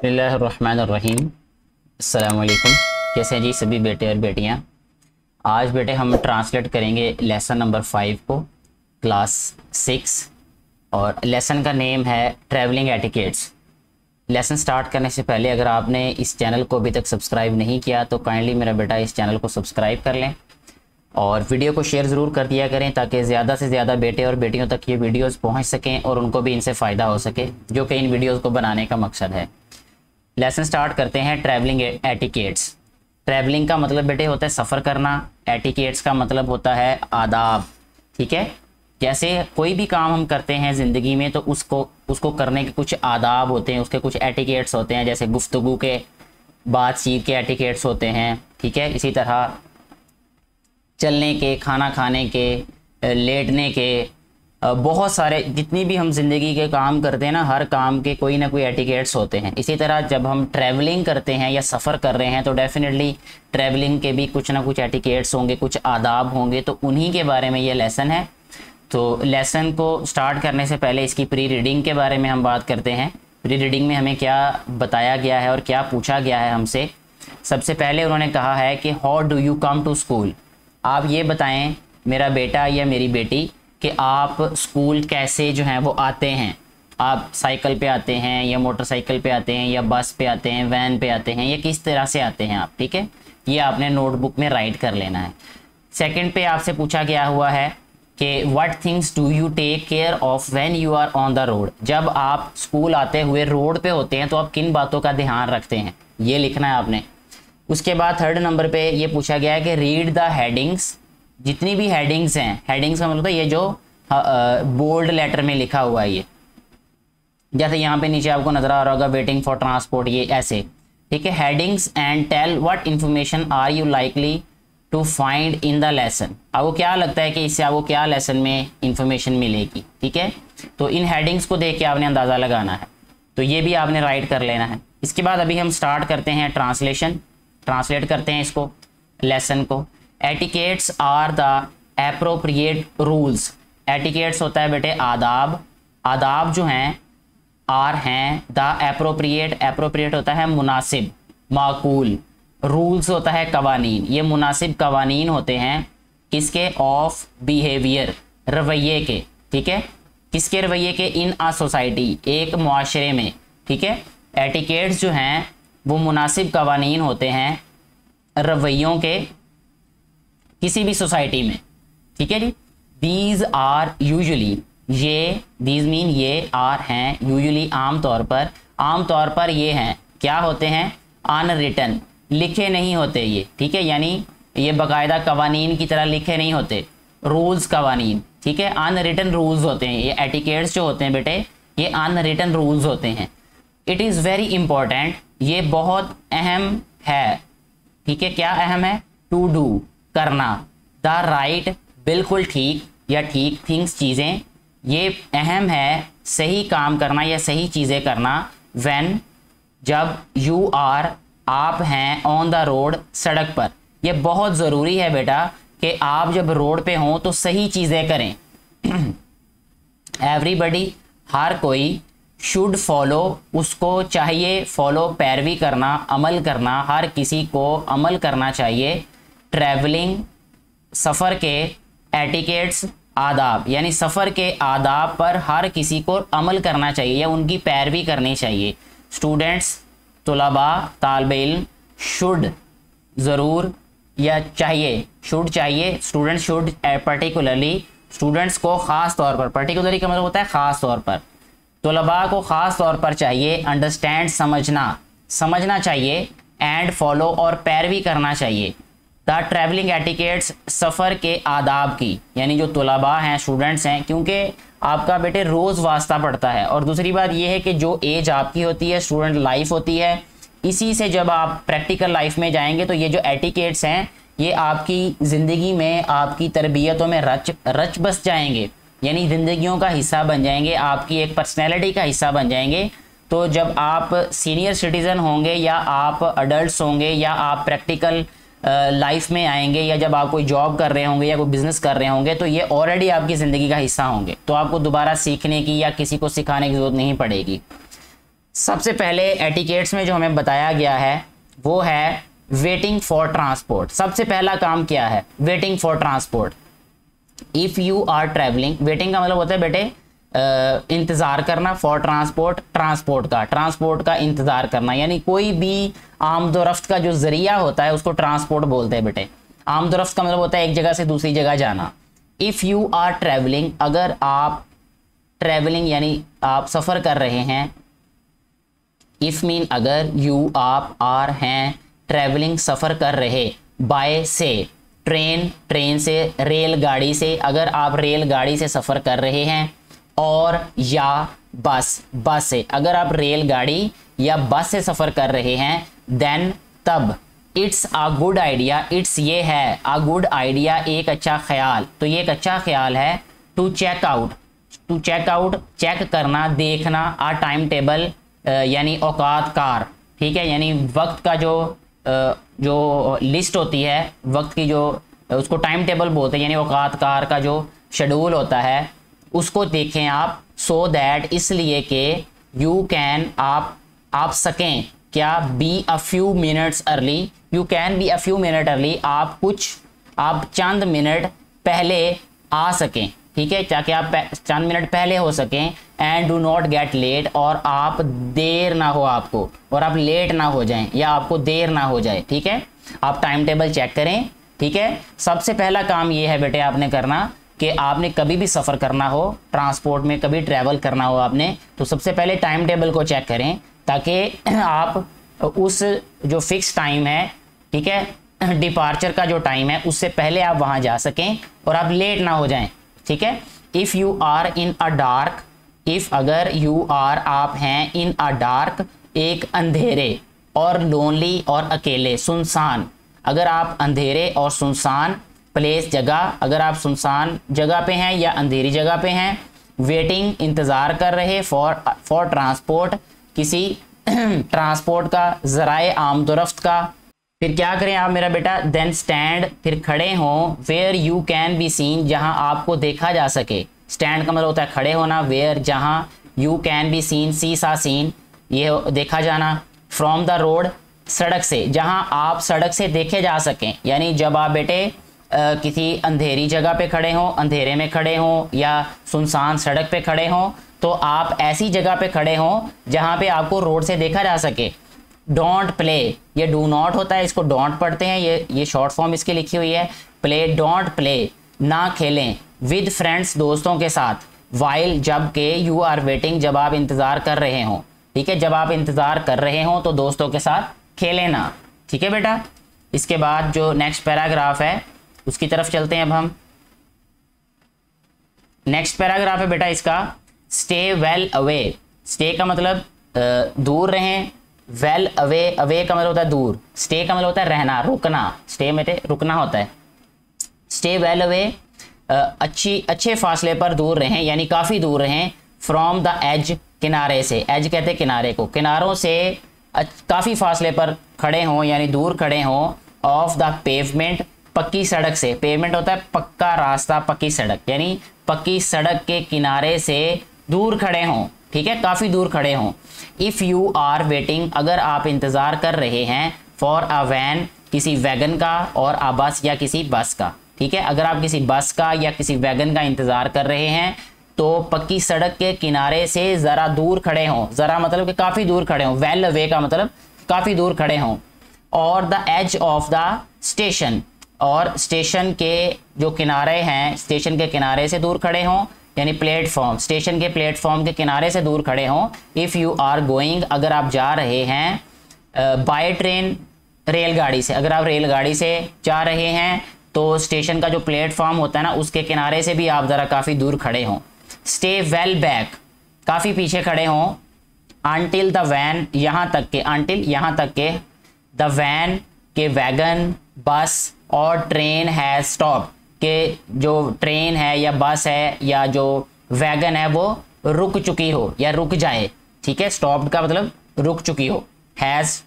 बिस्मिल्लाहिर्रहमानिर्रहीम। अस्सलाम वालेकुम। कैसे हैं जी सभी बेटे और बेटियां। आज बेटे हम ट्रांसलेट करेंगे लेसन नंबर 5 को, क्लास 6, और लेसन का नेम है ट्रैवलिंग एटिकेट्स। लेसन स्टार्ट करने से पहले अगर आपने इस चैनल को अभी तक सब्सक्राइब नहीं किया तो काइंडली मेरा बेटा इस चैनल को सब्सक्राइब कर लें और वीडियो को शेयर ज़रूर कर दिया करें ताकि ज़्यादा से ज़्यादा बेटे और बेटियों तक ये वीडियोस पहुंच सकें और उनको भी इनसे फ़ायदा हो सके, जो कि इन वीडियोस को बनाने का मकसद है। लेसन स्टार्ट करते हैं। Travelling etiquettes. ट्रैवलिंग का मतलब बेटे होता है सफ़र करना, एटिकेट्स का मतलब होता है आदाब। ठीक है, जैसे कोई भी काम हम करते हैं ज़िंदगी में तो उसको करने के कुछ आदाब होते हैं, उसके कुछ एटिकेट्स होते हैं। जैसे गुफ्तगू के, बातचीत के एटिकेट्स होते हैं। ठीक है, इसी तरह चलने के, खाना खाने के, लेटने के, बहुत सारे जितनी भी हम ज़िंदगी के काम करते हैं ना, हर काम के कोई ना कोई एटिकेट्स होते हैं। इसी तरह जब हम ट्रैवलिंग करते हैं या सफ़र कर रहे हैं तो डेफिनेटली ट्रैवलिंग के भी कुछ ना कुछ एटिकेट्स होंगे, कुछ आदाब होंगे, तो उन्हीं के बारे में ये लेसन है। तो लेसन को स्टार्ट करने से पहले इसकी प्री रीडिंग के बारे में हम बात करते हैं। प्री रीडिंग में हमें क्या बताया गया है और क्या पूछा गया है हमसे। सबसे पहले उन्होंने कहा है कि how do you come to school. आप ये बताएं मेरा बेटा या मेरी बेटी कि आप स्कूल कैसे जो हैं वो आते हैं। आप साइकिल पे आते हैं या मोटरसाइकिल पे आते हैं या बस पे आते हैं, वैन पे आते हैं, या किस तरह से आते हैं आप। ठीक है, ये आपने नोटबुक में राइट कर लेना है। सेकंड पे आपसे पूछा गया हुआ है कि what things do you take care of when you are on the road. जब आप स्कूल आते हुए रोड पे होते हैं तो आप किन बातों का ध्यान रखते हैं, ये लिखना है आपने। उसके बाद थर्ड नंबर पे ये पूछा गया है कि रीड द हेडिंग्स। जितनी भी हेडिंग्स हैं, हेडिंग्स का मतलब ये जो बोल्ड लेटर में लिखा हुआ है, ये जैसे यहाँ पे नीचे आपको नजर आ रहा होगा वेटिंग फॉर ट्रांसपोर्ट, ये ऐसे। ठीक है, headings and tell what information are you likely to find in the lesson. आपको क्या लगता है कि इससे आपको क्या लेसन में इंफॉर्मेशन मिलेगी। ठीक है, तो इन हेडिंग्स को देख के आपने अंदाज़ा लगाना है, तो ये भी आपने राइट कर लेना है। इसके बाद अभी हम स्टार्ट करते हैं ट्रांसलेशन। ट्रांसलेट करते हैं इसको, लेसन को। Etiquettes are the appropriate rules. Etiquettes होता है बेटे आदाब। आदाब जो हैं आर हैं द एप्रोप्रिएट। एप्रोप्रिएट होता है मुनासिब, माकूल। रूल्स होता है कवानीन। ये मुनासिब कवानीन होते हैं किसके, ऑफ बिहेवियर, रवैये के। ठीक है, किसके रवैये के, इन आ सोसाइटी, एक मुआशरे में। ठीक है, एटिकेट्स जो हैं वो मुनासिब कवानीन होते हैं रवैयों के किसी भी सोसाइटी में। ठीक है जी। दीज आर यूजुअली, ये दीज मीन ये, आर हैं, यूजुअली आमतौर पर, आमतौर पर ये हैं क्या होते हैं, अनरिटन, लिखे नहीं होते ये। ठीक है, यानी ये बाकायदा कवानीन की तरह लिखे नहीं होते, रूल्स कवानीन। ठीक है, अनरिटन रूल्स होते हैं ये। एटिकेट्स जो होते हैं बेटे ये अनरिटन रूल्स होते हैं। इट इज़ वेरी इंपॉर्टेंट, ये बहुत अहम है। ठीक है, क्या अहम है, टू डू, करना, द राइट, बिल्कुल ठीक या ठीक, थिंग्स, चीज़ें, ये अहम है, सही काम करना या सही चीज़ें करना। व्हेन, जब, यू आर, आप हैं, ऑन द रोड, सड़क पर। ये बहुत ज़रूरी है बेटा कि आप जब रोड पे हों तो सही चीज़ें करें। एवरीबडी, हर कोई, शुड फॉलो, उसको चाहिए फॉलो, पैरवी करना, अमल करना, हर किसी को अमल करना चाहिए। ट्रैवलिंग, सफ़र के, एटिकेट्स, आदाब, यानी सफ़र के आदाब पर हर किसी को अमल करना चाहिए या उनकी पैरवी करनी चाहिए। स्टूडेंट्स, तुलबा, तालिब इल्म, शुड, ज़रूर या चाहिए, शुड चाहिए, स्टूडेंट शुड पर्टिकुलरली, स्टूडेंट्स को ख़ास तौर पर, पर्टिकुलरली का मतलब होता है ख़ास तौर पर, तुलबा को ख़ास तौर पर चाहिए। अंडरस्टैंड, समझना, समझना चाहिए। एंड फॉलो, और पैरवी करना चाहिए। द ट्रैवलिंग एटिकेट्स, सफ़र के आदाब की, यानी जो तुलबा हैं, स्टूडेंट्स हैं, क्योंकि आपका बेटे रोज़ वास्ता पड़ता है। और दूसरी बात यह है कि जो एज आपकी होती है, स्टूडेंट लाइफ होती है, इसी से जब आप प्रैक्टिकल लाइफ में जाएंगे तो ये जो एटिकेट्स हैं ये आपकी ज़िंदगी में, आपकी तरबियतों में रच बस जाएंगे, यानी ज़िंदगियों का हिस्सा बन जाएंगे, आपकी एक पर्सनैलिटी का हिस्सा बन जाएंगे। तो जब आप सीनियर सिटीज़न होंगे या आप अडल्ट होंगे या आप प्रैक्टिकल लाइफ में आएंगे या जब आप कोई जॉब कर रहे होंगे या कोई बिज़नेस कर रहे होंगे तो ये ऑलरेडी आपकी ज़िंदगी का हिस्सा होंगे, तो आपको दोबारा सीखने की या किसी को सिखाने की ज़रूरत नहीं पड़ेगी। सबसे पहले एटिकेट्स में जो हमें बताया गया है वो है वेटिंग फॉर ट्रांसपोर्ट। सबसे पहला काम क्या है? Waiting for transport. If you are travelling, waiting का मतलब होता है बेटे इंतजार करना, फॉर ट्रांसपोर्ट, ट्रांसपोर्ट का इंतजार करना, यानी कोई भी आमदोरफ्त का जो जरिया होता है उसको ट्रांसपोर्ट बोलते हैं बेटे। आमदोरफ्त का मतलब होता है एक जगह से दूसरी जगह जाना। इफ यू आर ट्रैवलिंग, अगर आप ट्रैवलिंग यानी आप सफर कर रहे हैं, इफ मीन अगर, यू आप, आर हैं, ट्रैवलिंग सफर कर रहे, बाय से ट्रेन से, रेलगाड़ी से, अगर आप रेलगाड़ी से सफर कर रहे हैं, और या बस से, अगर आप रेलगाड़ी या बस से सफर कर रहे हैं, देन तब it's a good idea, it's ये है अ गुड आइडिया एक अच्छा ख्याल, तो ये एक अच्छा ख्याल है, टू चेक आउट चेक करना, देखना, आ टाइम टेबल यानी औकात कार, ठीक है, यानी वक्त का जो लिस्ट होती है, वक्त की जो उसको टाइम टेबल बोलते हैं, यानी औकात कार का जो शेड्यूल होता है उसको देखें आप, सो दैट इसलिए कि यू कैन आप सकें क्या, be a few minutes early, you can be a few minute early, आप चंद मिनट पहले आ सकें, ठीक है, ताकि आप चंद मिनट पहले हो सकें, and do not get late, और आप देर ना हो आपको, और आप लेट ना हो जाएं या आपको देर ना हो जाए, ठीक है। आप टाइम टेबल चेक करें, ठीक है। सबसे पहला काम ये है बेटे आपने करना कि आपने कभी भी सफ़र करना हो, ट्रांसपोर्ट में कभी ट्रैवल करना हो आपने, तो सबसे पहले टाइम टेबल को चेक करें, ताकि आप उस जो फिक्स टाइम है, ठीक है, डिपार्चर का जो टाइम है उससे पहले आप वहाँ जा सकें और आप लेट ना हो जाएं, ठीक है। If you are in a dark, if अगर यू आर आप हैं, इन अ डार्क एक अंधेरे, और लोनली और अकेले, सुनसान, अगर आप अंधेरे और सुनसान प्लेस जगह, अगर आप सुनसान जगह पे हैं या अंधेरी जगह पे हैं, वेटिंग इंतज़ार कर रहे, फॉर ट्रांसपोर्ट किसी ट्रांसपोर्ट का, ज़राए आमदोरफ्त का, फिर क्या करें आप मेरा बेटा, देन स्टैंड फिर खड़े हों, where you can be seen जहां आपको देखा जा सके, स्टैंड का मतलब होता है खड़े होना, वेयर जहां, यू कैन बी सीन, सी सा सीन ये देखा जाना, फ्रॉम द रोड सड़क से, जहां आप सड़क से देखे जा सकें, यानी जब आप बेटे किसी अंधेरी जगह पे खड़े हों, अंधेरे में खड़े हों या सुनसान सड़क पे खड़े हों, तो आप ऐसी जगह पे खड़े हों जहां पे आपको रोड से देखा जा सके। डोंट प्ले, ये डू नॉट होता है, इसको डोंट पढ़ते हैं, ये शॉर्ट फॉर्म इसकी लिखी हुई है, प्ले, डोंट प्ले, ना खेलें, विद फ्रेंड्स दोस्तों के साथ, वाइल जब के, यू आर वेटिंग जब आप इंतज़ार कर रहे हों, ठीक है, जब आप इंतज़ार कर रहे हों तो दोस्तों के साथ खेलें ना, ठीक है बेटा। इसके बाद जो नेक्स्ट पैराग्राफ है उसकी तरफ चलते हैं अब हम। नेक्स्ट पैराग्राफ है बेटा इसका, स्टे वेल अवे, स्टे का मतलब दूर रहें, वेल अवे, अवे का मतलब होता है दूर, स्टे का मतलब होता है रहना, रुकना, स्टे में रुकना होता है, स्टे वेल अवे अच्छे फासले पर दूर रहें, यानी काफ़ी दूर रहें, फ्रॉम द एज किनारे से, एज कहते हैं किनारे को, किनारों से काफ़ी फासले पर खड़े हों यानी दूर खड़े हों, ऑफ द पेवमेंट पक्की सड़क से, पेवमेंट होता है पक्का रास्ता, पक्की सड़क, यानी पक्की सड़क के किनारे से दूर खड़े हों, ठीक है, काफ़ी दूर खड़े हों। इफ़ यू आर वेटिंग अगर आप इंतज़ार कर रहे हैं, फॉर अ वैन किसी वैगन का, और अ बस या किसी बस का, ठीक है, अगर आप किसी बस का या किसी वैगन का इंतज़ार कर रहे हैं तो पक्की सड़क के किनारे से ज़रा दूर खड़े हों, ज़रा मतलब कि काफ़ी दूर खड़े हों, वेल अवे का मतलब काफ़ी दूर खड़े हों, और the edge of the station, और स्टेशन के जो किनारे हैं, स्टेशन के किनारे से दूर खड़े हों, यानी प्लेटफॉर्म, स्टेशन के प्लेटफॉर्म के किनारे से दूर खड़े हों। इफ़ यू आर गोइंग अगर आप जा रहे हैं, बाय ट्रेन रेलगाड़ी से, अगर आप रेलगाड़ी से जा रहे हैं तो स्टेशन का जो प्लेटफॉर्म होता है ना उसके किनारे से भी आप ज़रा काफ़ी दूर खड़े हों। स्टे वेल बैक काफ़ी पीछे खड़े हों, अनटिल द वैन यहाँ तक के, अनटिल यहाँ तक के, द वैन के वैगन, बस और ट्रेन है स्टॉप के, जो ट्रेन है या बस है या जो वैगन है वो रुक चुकी हो या रुक जाए, ठीक है, स्टॉप्ड का मतलब रुक चुकी हो, हैज़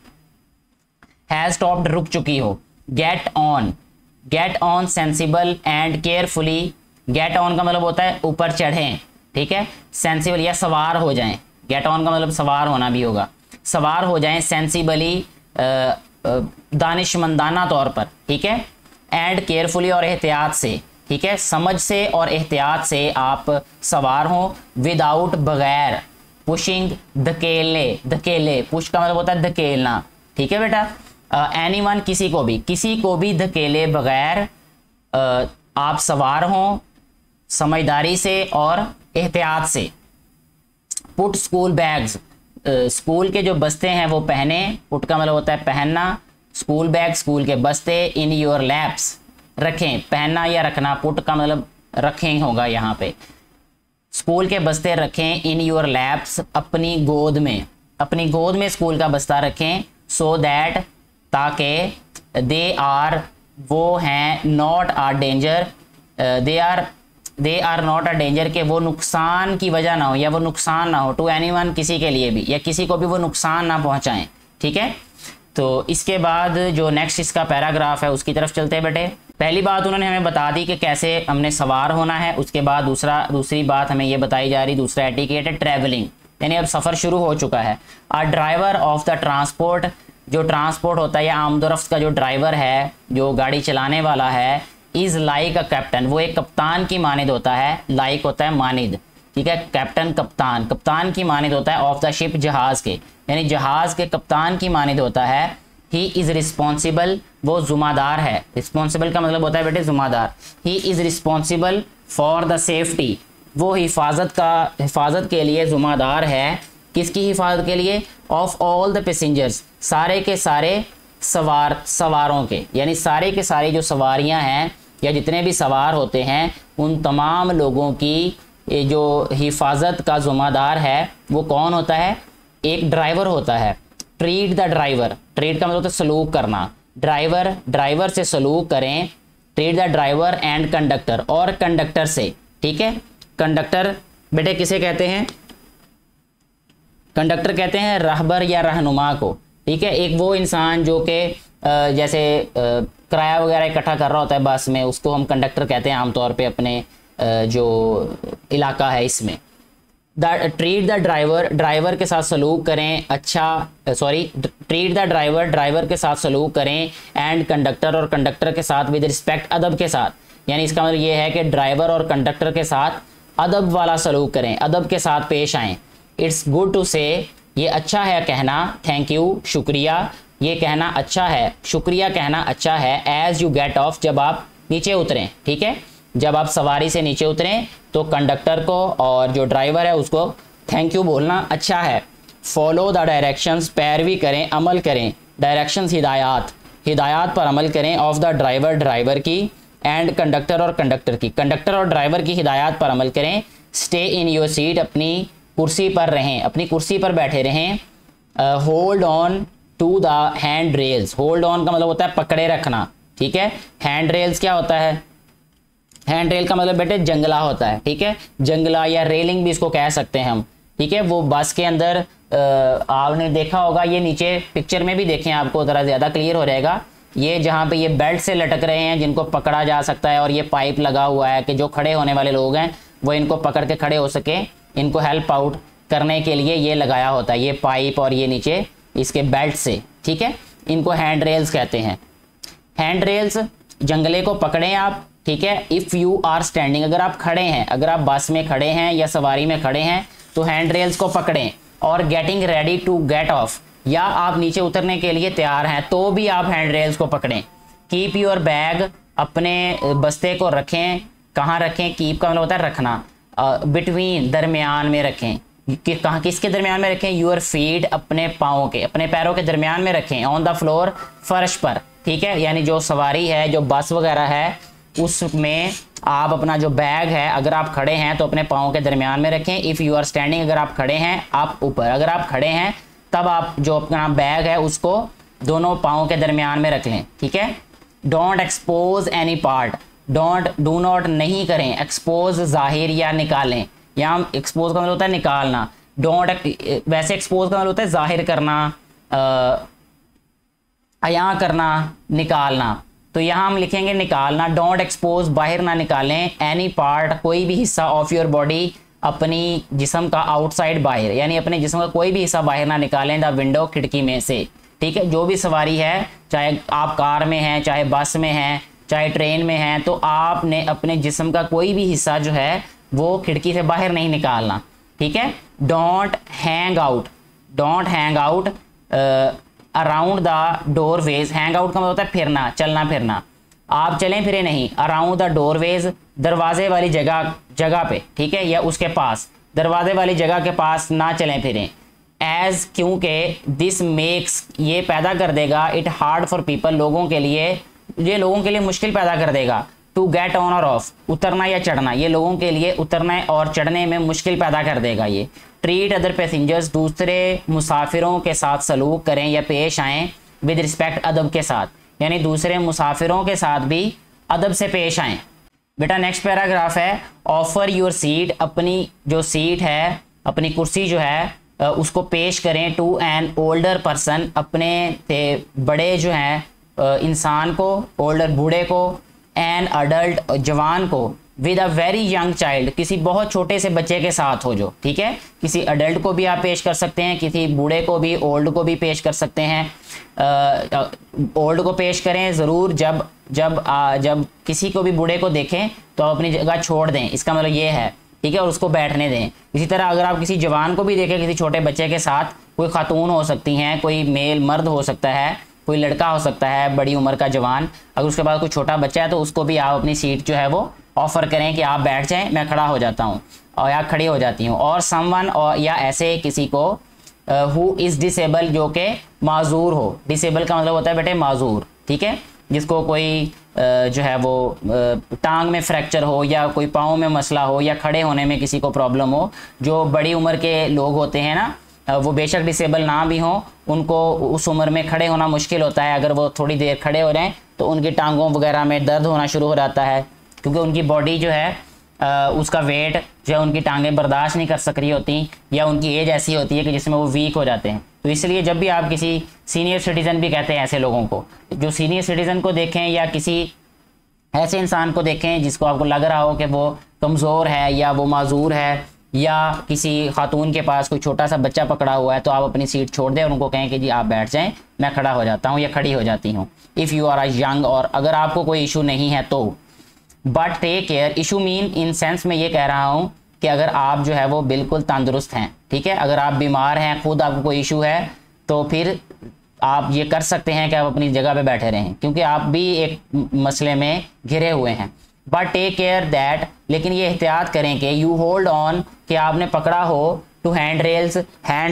स्टॉप्ड रुक चुकी हो। Get on sensible and carefully, get on का मतलब होता है ऊपर चढ़ें, ठीक है, सेंसिबल या सवार हो जाएं, गेट ऑन का मतलब सवार होना भी होगा, सवार हो जाएं सेंसिबली, दानिशमंदाना तौर पर, ठीक है, एंड केयरफुली और एहतियात से, ठीक है, समझ से और एहतियात से आप सवार हों, विदाउट बगैर, पुशिंग धकेलने, धकेले, पुश का मतलब होता है धकेलना, ठीक है बेटा, एनीवन किसी को भी धकेले बगैर आप सवार हों समझदारी से और एहतियात से। पुट स्कूल बैग्स, स्कूल के जो बस्ते हैं वो पहने, पुट का मतलब होता है पहनना, स्कूल बैग स्कूल के बस्ते, इन योर लैप्स रखें, पहनना या रखना, पुट का मतलब रखें होगा यहाँ पे, स्कूल के बस्ते रखें, इन योर लैप्स अपनी गोद में स्कूल का बस्ता रखें, सो दैट ताकि दे आर वो हैं, not are danger, they are not a danger के वो नुकसान की वजह ना हो या वो नुकसान ना हो, टू एनीवन किसी के लिए भी या किसी को भी वो नुकसान ना पहुंचाएं, ठीक है। तो इसके बाद जो नेक्स्ट इसका पैराग्राफ है उसकी तरफ चलते हैं बेटे। पहली बात उन्होंने हमें बता दी कि कैसे हमने सवार होना है, उसके बाद दूसरी बात हमें ये बताई जा रही, दूसरा एटिकेट है ट्रैवलिंग, यानी अब सफ़र शुरू हो चुका है। A driver of the transport, जो ट्रांसपोर्ट होता है या आमदोरफ्त का जो ड्राइवर है, जो गाड़ी चलाने वाला है, इज़ लाइक अ कैप्टन, वो एक कप्तान की मानिद होता है, लाइक होता है मानिद, ठीक है, कैप्टन कप्तान की मानिद होता है, ऑफ द शिप जहाज़ के, यानी जहाज़ के कप्तान की मानिद होता है। ही इज़ रिस्पॉन्सिबल, वो ज़िम्मेदार है, रिस्पॉन्सिबल का मतलब होता है बेटे ज़िम्मेदार। He is responsible for the safety, वो हिफाजत के लिए ज़िम्मेदार है, किसकी हिफाजत के लिए, ऑफ ऑल द पैसेंजर्स, सारे के सारे सवारों के, यानी सारे के सारे जो सवारियां हैं या जितने भी सवार होते हैं उन तमाम लोगों की जो हिफाजत का ज़िम्मेदार है वो कौन होता है, एक ड्राइवर होता है। ट्रीट द ड्राइवर, ट्रीट का मतलब होता है सलूक करना, ड्राइवर से सलूक करें, treat the driver and conductor, और कंडक्टर से, ठीक है। कंडक्टर बेटे किसे कहते हैं, कंडक्टर कहते हैं रहबर या रहनुमा को, ठीक है, एक वो इंसान जो कि जैसे किराया वगैरह इकट्ठा कर रहा होता है बस में, उसको हम कंडक्टर कहते हैं आमतौर पे अपने जो इलाका है इसमें। ट्रीट द ड्राइवर के साथ सलूक करें, ट्रीट द ड्राइवर के साथ सलूक करें, एंड कंडक्टर, और कंडक्टर के साथ विद रिस्पेक्ट, अदब के साथ, यानी इसका मतलब ये है कि ड्राइवर और कंडक्टर के साथ अदब वाला सलूक करें, अदब के साथ पेश आएँ। इट्स गुड टू से, ये अच्छा है कहना, थैंक यू शुक्रिया, ये कहना अच्छा है, शुक्रिया कहना अच्छा है, एज यू गेट ऑफ, जब आप नीचे उतरें, ठीक है, जब आप सवारी से नीचे उतरें तो कंडक्टर को और जो ड्राइवर है उसको थैंक यू बोलना अच्छा है। फॉलो द डायरेक्शंस, पैरवी करें, अमल करें, डायरेक्शंस हिदायत पर अमल करें, ऑफ द ड्राइवर की, एंड कंडक्टर और कंडक्टर की, कंडक्टर और ड्राइवर की हिदायत पर अमल करें। स्टे इन योर सीट, अपनी कुर्सी पर रहें, अपनी कुर्सी पर बैठे रहें। Hold on to the hand rails, hold on का मतलब होता है पकड़े रखना, ठीक है। हैंड रेल्स क्या होता है, हैंड रेल का मतलब बेटे जंगला होता है, ठीक है, जंगला या रेलिंग भी इसको कह सकते हैं हम, ठीक है। वो बस के अंदर आपने देखा होगा, ये नीचे पिक्चर में भी देखें आपको ज़रा ज़्यादा क्लियर हो जाएगा, ये जहाँ पे ये बेल्ट से लटक रहे हैं जिनको पकड़ा जा सकता है, और ये पाइप लगा हुआ है कि जो खड़े होने वाले लोग हैं वो इनको पकड़ के खड़े हो सके, इनको हेल्प आउट करने के लिए ये लगाया होता है, ये पाइप और ये नीचे इसके बेल्ट से, ठीक है, इनको हैंड रेल्स कहते हैं। हैंड रेल्स, जंगले को पकड़ें आप, ठीक है। इफ़ यू आर स्टैंडिंग, अगर आप खड़े हैं, अगर आप बस में खड़े हैं या सवारी में खड़े हैं तो हैंड रेल्स को पकड़ें। और getting ready to get off, या आप नीचे उतरने के लिए तैयार हैं तो भी आप हैंड रेल्स को पकड़ें। कीप योर बैग, अपने बस्ते को रखें, कहाँ रखें, कीप का मतलब होता है रखना, बिटवीन दरमियान में रखें, कि कहाँ किसके दरमियान में रखें, यूर फीट, अपने पाँव के, अपने पैरों के दरमियान में रखें। ऑन द फ्लोर, फर्श पर, ठीक है, यानी जो सवारी है, जो बस वगैरह है उसमें आप अपना जो बैग है, अगर आप खड़े हैं तो अपने पाँव के दरमियान में रखें। इफ़ यू आर स्टैंडिंग, अगर आप खड़े हैं आप ऊपर, अगर आप खड़े हैं तब आप जो अपना बैग है उसको दोनों पाँव के दरमियान में रख लें, ठीक है। Don't expose any part, do not नहीं करें, एक्सपोज जाहिर या निकालें, यहाँ एक्सपोज का मतलब होता है निकालना, डोंट, वैसे एक्सपोज का मतलब होता है जाहिर करना, अयां करना, निकालना, तो यहाँ हम लिखेंगे निकालना। डोंट एक्सपोज, बाहर ना निकालें, एनी पार्ट, कोई भी हिस्सा, ऑफ योर बॉडी, अपनी जिस्म का आउटसाइड बाहर, यानी अपने जिस्म का कोई भी हिस्सा बाहर ना निकालें द विंडो, खिड़की में से। ठीक है, जो भी सवारी है, चाहे आप कार में हैं, चाहे बस में हैं, चाहे ट्रेन में हैं, तो आपने अपने जिस्म का कोई भी हिस्सा जो है वो खिड़की से बाहर नहीं निकालना। ठीक है, don't hang out, don't hang out around the doorways. Hang out का मतलब होता है फिरना, चलना फिरना। आप चलें फिरे नहीं, अराउंड द डोरवेज, दरवाजे वाली जगह पे। ठीक है, या उसके पास, दरवाजे वाली जगह के पास ना चलें फिरें। एज, क्योंकि दिस मेक्स, ये पैदा कर देगा, इट हार्ड फॉर पीपल, लोगों के लिए, ये लोगों के लिए मुश्किल पैदा कर देगा। टू गेट ऑन और ऑफ, उतरना या चढ़ना, ये लोगों के लिए उतरने और चढ़ने में मुश्किल पैदा कर देगा ये। ट्रीट अदर पैसेंजर्स, दूसरे मुसाफिरों के साथ सलूक करें या पेश आएँ विद रिस्पेक्ट, अदब के साथ, यानी दूसरे मुसाफिरों के साथ भी अदब से पेश आएँ। बेटा नेक्स्ट पैराग्राफ है, ऑफर योर सीट, अपनी जो सीट है, अपनी कुर्सी जो है उसको पेश करें टू एन ओल्डर पर्सन, अपने से बड़े जो हैं इंसान को, ओल्डर बूढ़े को, एन अडल्ट जवान को, with a very young child, किसी बहुत छोटे से बच्चे के साथ हो जो। ठीक है, किसी अडल्ट को भी आप पेश कर सकते हैं, किसी बूढ़े को भी, ओल्ड को भी पेश कर सकते हैं। ओल्ड को पेश करें ज़रूर जब जब जब किसी को भी बूढ़े को देखें तो अपनी जगह छोड़ दें, इसका मतलब ये है। ठीक है, और उसको बैठने दें। इसी तरह अगर आप किसी जवान को भी देखें किसी छोटे बच्चे के साथ, कोई खातून हो सकती हैं, कोई मेल मर्द हो सकता है, कोई लड़का हो सकता है बड़ी उम्र का जवान, अगर उसके पास कोई छोटा बच्चा है तो उसको भी आप अपनी सीट जो है वो ऑफ़र करें कि आप बैठ जाएं, मैं खड़ा हो जाता हूं और या खड़ी हो जाती हूं। और समवन, और या ऐसे किसी को हु इज़ डिसेबल, जो कि माजूर हो। डिसेबल का मतलब होता है बेटे माजूर। ठीक है, जिसको कोई जो है वो टांग में फ्रैक्चर हो, या कोई पाँव में मसला हो, या खड़े होने में किसी को प्रॉब्लम हो। जो बड़ी उम्र के लोग होते हैं ना, वो बेशक डिसेबल ना भी हों, उनको उस उम्र में खड़े होना मुश्किल होता है। अगर वो थोड़ी देर खड़े हो रहे हैं तो उनकी टांगों वगैरह में दर्द होना शुरू हो जाता है, क्योंकि उनकी बॉडी जो है उसका वेट जो है उनकी टांगें बर्दाश्त नहीं कर सक रही होती, या उनकी एज ऐसी होती है कि जिसमें वो वीक हो जाते हैं। तो इसलिए जब भी आप किसी सीनियर सिटीज़न भी कहते हैं ऐसे लोगों को, जो सीनियर सिटीज़न को देखें या किसी ऐसे इंसान को देखें जिसको आपको लग रहा हो कि वो कमज़ोर है या वो माजूर है, या किसी खातून के पास कोई छोटा सा बच्चा पकड़ा हुआ है, तो आप अपनी सीट छोड़ दें और उनको कहें कि जी आप बैठ जाएं, मैं खड़ा हो जाता हूं या खड़ी हो जाती हूं। If you are a young, और अगर आपको कोई इशू नहीं है तो। But take care, issue mean in sense में ये कह रहा हूँ कि अगर आप जो है वो बिल्कुल तंदुरुस्त हैं। ठीक है, अगर आप बीमार हैं, खुद आपको कोई इशू है, तो फिर आप ये कर सकते हैं कि आप अपनी जगह पे बैठे रहें, क्योंकि आप भी एक मसले में घिरे हुए हैं। बट टेक केयर दैट, लेकिन ये एहतियात करें कि यू होल्ड ऑन, कि आपने पकड़ा हो, टू हैंड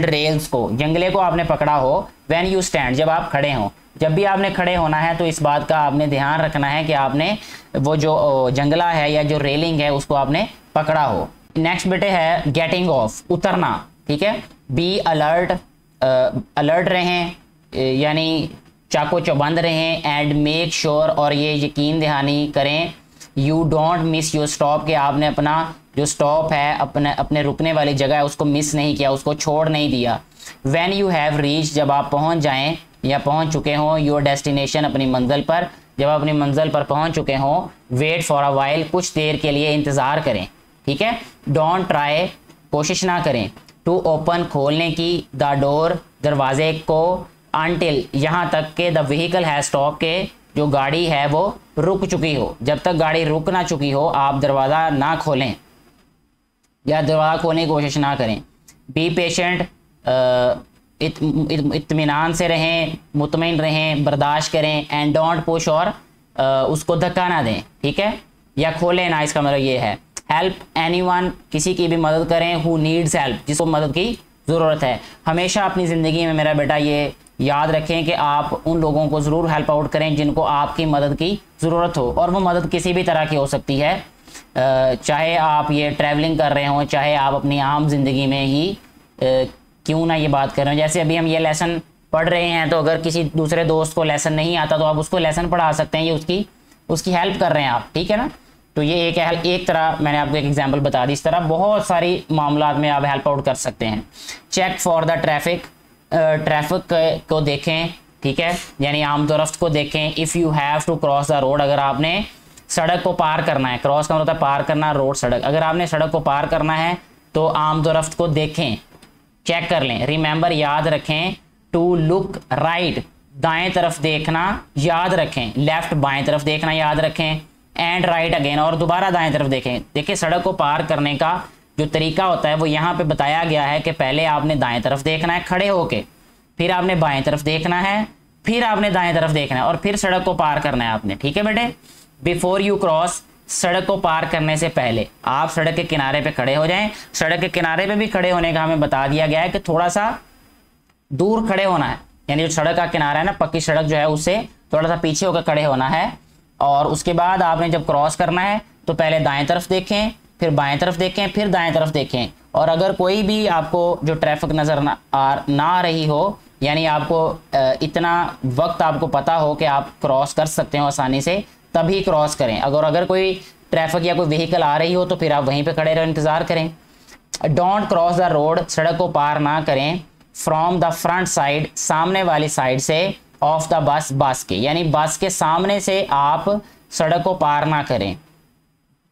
रेल्स को, जंगले को आपने पकड़ा हो, व्हेन यू स्टैंड, जब आप खड़े हों। जब भी आपने खड़े होना है तो इस बात का आपने ध्यान रखना है कि आपने वो जो जंगला है या जो रेलिंग है उसको आपने पकड़ा हो। नेक्स्ट बेटे है गेटिंग ऑफ, उतरना। ठीक है, बी अलर्ट, अलर्ट रहें, यानी चाको चौबंद रहें, एंड मेक श्योर, और ये यकीन दहानी करें, you don't miss your stop, कि आपने अपना जो स्टॉप है, अपने रुकने वाली जगह है, उसको मिस नहीं किया, उसको छोड़ नहीं दिया। व्हेन यू हैव रीच, जब आप पहुंच जाएं या पहुंच चुके हों, योर डेस्टिनेशन, अपनी मंजिल पर, जब आप अपनी मंजिल पर पहुंच चुके हों, वेट फॉर अ वाइल, कुछ देर के लिए इंतज़ार करें। ठीक है, डोंट ट्राई, कोशिश ना करें, टू ओपन, खोलने की, द डोर, दरवाजे को, अनटिल, यहाँ तक के द व्हीकल है स्टॉप, के जो गाड़ी है वो रुक चुकी हो। जब तक गाड़ी रुक ना चुकी हो आप दरवाज़ा ना खोलें या दरवाज़ा खोलने की कोशिश ना करें। बी पेशेंट, इत्मीनान से रहें, मुतमईन रहें, बर्दाश्त करें, एंड डोंट पुश, और उसको धक्का ना दें। ठीक है, या खोलें ना, इसका मतलब ये है। हेल्प एनीवन, किसी की भी मदद करें, हु नीड्स हेल्प, जिसको मदद की ज़रूरत है। हमेशा अपनी ज़िंदगी में मेरा बेटा ये याद रखें कि आप उन लोगों को ज़रूर हेल्प आउट करें जिनको आपकी मदद की ज़रूरत हो, और वो मदद किसी भी तरह की हो सकती है, चाहे आप ये ट्रैवलिंग कर रहे हों, चाहे आप अपनी आम जिंदगी में ही क्यों ना ये बात कर रहे हो। जैसे अभी हम ये लेसन पढ़ रहे हैं, तो अगर किसी दूसरे दोस्त को लेसन नहीं आता तो आप उसको लेसन पढ़ा सकते हैं, ये उसकी हेल्प कर रहे हैं आप। ठीक है ना, तो ये एक तरह मैंने आपको एक एग्जांपल बता दी। इस तरह बहुत सारी मामलात में आप हेल्प आउट कर सकते हैं। Check for the traffic, traffic को देखें। ठीक है, यानी आमदोरफ्त को देखें। If you have to cross the road, अगर आपने सड़क को पार करना है, क्रॉस का मतलब पार करना, रोड सड़क, अगर आपने सड़क को पार करना है तो आमदोरफ्त को देखें, चेक कर लें। रिमेंबर याद रखें, टू लुक राइट दाएं तरफ देखना याद रखें, लेफ्ट बाएं तरफ देखना याद रखें, एंड राइट अगेन और दोबारा दाएं तरफ देखें। देखिए सड़क को पार करने का जो तरीका होता है वो यहाँ पे बताया गया है कि पहले आपने दाएं तरफ देखना है खड़े होके, फिर आपने बाएं तरफ देखना है, फिर आपने दाएं तरफ देखना है और फिर सड़क को पार करना है आपने। ठीक है बेटे, बिफोर यू क्रॉस, सड़क को पार करने से पहले आप सड़क के किनारे पे खड़े हो जाएं। सड़क के किनारे पे भी खड़े होने का हमें बता दिया गया है कि थोड़ा सा दूर खड़े होना है, यानी जो सड़क का किनारा है ना, पक्की सड़क जो है उससे थोड़ा सा पीछे होकर खड़े होना है। और उसके बाद आपने जब क्रॉस करना है तो पहले दाएं तरफ देखें, फिर बाएं तरफ देखें, फिर दाएं तरफ देखें। और अगर कोई भी आपको जो ट्रैफिक नज़र ना आ रही हो, यानी आपको इतना वक्त आपको पता हो कि आप क्रॉस कर सकते हो आसानी से, तभी क्रॉस करें। अगर कोई ट्रैफिक या कोई व्हीकल आ रही हो तो फिर आप वहीं पे खड़े रहो, इंतज़ार करें। डोंट क्रॉस द रोड, सड़क को पार ना करें। फ्रॉम द फ्रंट साइड, सामने वाली साइड से। ऑफ द बस के, यानी बस के सामने से आप सड़क को पार ना करें,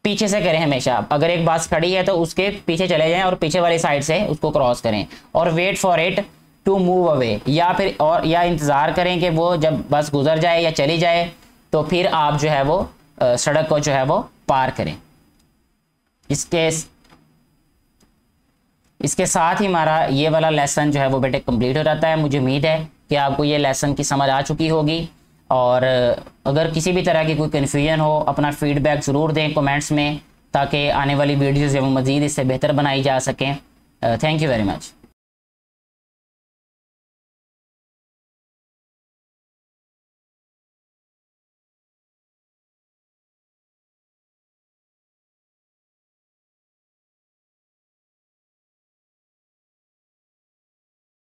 पीछे से करें हमेशा। अगर एक बस खड़ी है तो उसके पीछे चले जाएं और पीछे वाली साइड से उसको क्रॉस करें। और wait for it to move away, या इंतज़ार करें कि वो जब बस गुजर जाए या चली जाए तो फिर आप जो है वो सड़क को जो है वो पार करें। इसके साथ ही हमारा ये वाला लेसन जो है वो बेटे कंप्लीट हो जाता है। मुझे उम्मीद है कि आपको ये लेसन की समझ आ चुकी होगी। और अगर किसी भी तरह की कोई कन्फ्यूजन हो, अपना फीडबैक ज़रूर दें कमेंट्स में, ताकि आने वाली वीडियोज़ जो मज़ीद इससे बेहतर बनाई जा सकें। Thank you very much.